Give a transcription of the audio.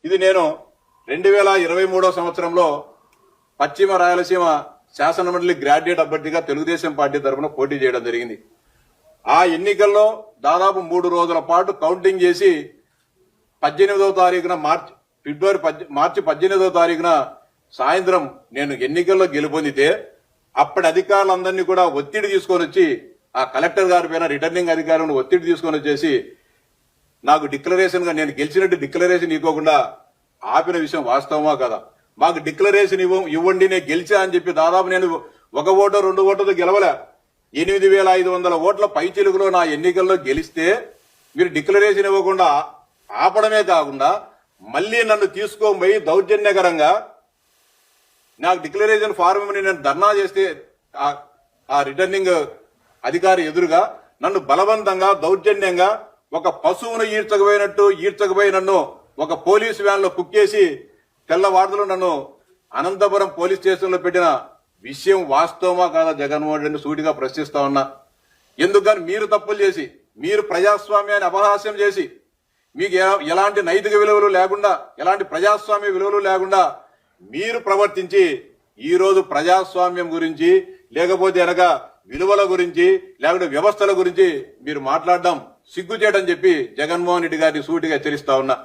ఇది నేను 2023 సంవత్సరంలో పశ్చిమ రాయలసీమ శాసనమండలి గ్రాడ్యుయేట్ అభ్యర్థిగా తెలుగుదేశం పార్టీ తరఫున పోటీ చేయడం జరిగింది. ఆ ఎన్నికల్లో దాదాపు 3 రోజుల పాటు కౌంటింగ్ చేసి 18వ తారీఖున మార్చి 18వ తారీఖున సాయంత్రం నేను ఎన్నికల్లో గెలుపొందితే అప్పటి అధికారులందరినీ కూడా ఒత్తిడి తీసుకొని వచ్చి ఆ కలెక్టర్ గారి పైన రిటర్నింగ్ అధికారులను ఒత్తిడి తీసుకొని వచ్చేసి నాకు డిక్లరేషన్ గా నేను గెలిచినట్టు డిక్లరేషన్ ఇవ్వకుండా ఆపిన విషయం వాస్తవమా కదా? మాకు డిక్లరేషన్ ఇవ్వండి నేను గెలిచా అని చెప్పి దాదాపు నేను 1 ఓటు 2 ఓటుతో గెలవలే. 8,500 ఓట్ల పైచిలుగులో నా ఎన్నికల్లో గెలిస్తే మీరు డిక్లరేషన్ ఇవ్వకుండా ఆపడమే కాకుండా మళ్లీ నన్ను తీసుకోబోయి దౌర్జన్యకరంగా నాకు డిక్లరేషన్ ఫారం నేను ధర్నా చేస్తే ఆ రిటర్నింగ్ అధికారి ఎదురుగా నన్ను బలవంతంగా దౌర్జన్యంగా ఒక పశువును ఈడ్చకపోయి నన్ను ఒక పోలీసు వ్యాన్ లో కుక్కేసి తెల్లవారులు నన్ను అనంతపురం పోలీస్ స్టేషన్ లో పెట్టిన విషయం వాస్తవమా కాదా జగన్మోహన్ రెడ్డిని సూటిగా ప్రశ్నిస్తా ఉన్నా. ఎందుకని మీరు తప్పులు చేసి మీరు ప్రజాస్వామ్యాన్ని అపహాస్యం చేసి మీకు ఎలాంటి నైతిక విలువలు లేకుండా ఎలాంటి ప్రజాస్వామ్య విలువలు లేకుండా మీరు ప్రవర్తించి ఈ రోజు ప్రజాస్వామ్యం గురించి లేకపోతే అనక విలువల గురించి లేకపోతే వ్యవస్థల గురించి మీరు మాట్లాడడం సిగ్గుచేటని చెప్పి జగన్మోహన్ రెడ్డి గారిని సూటిగా హెచ్చరిస్తా ఉన్నా.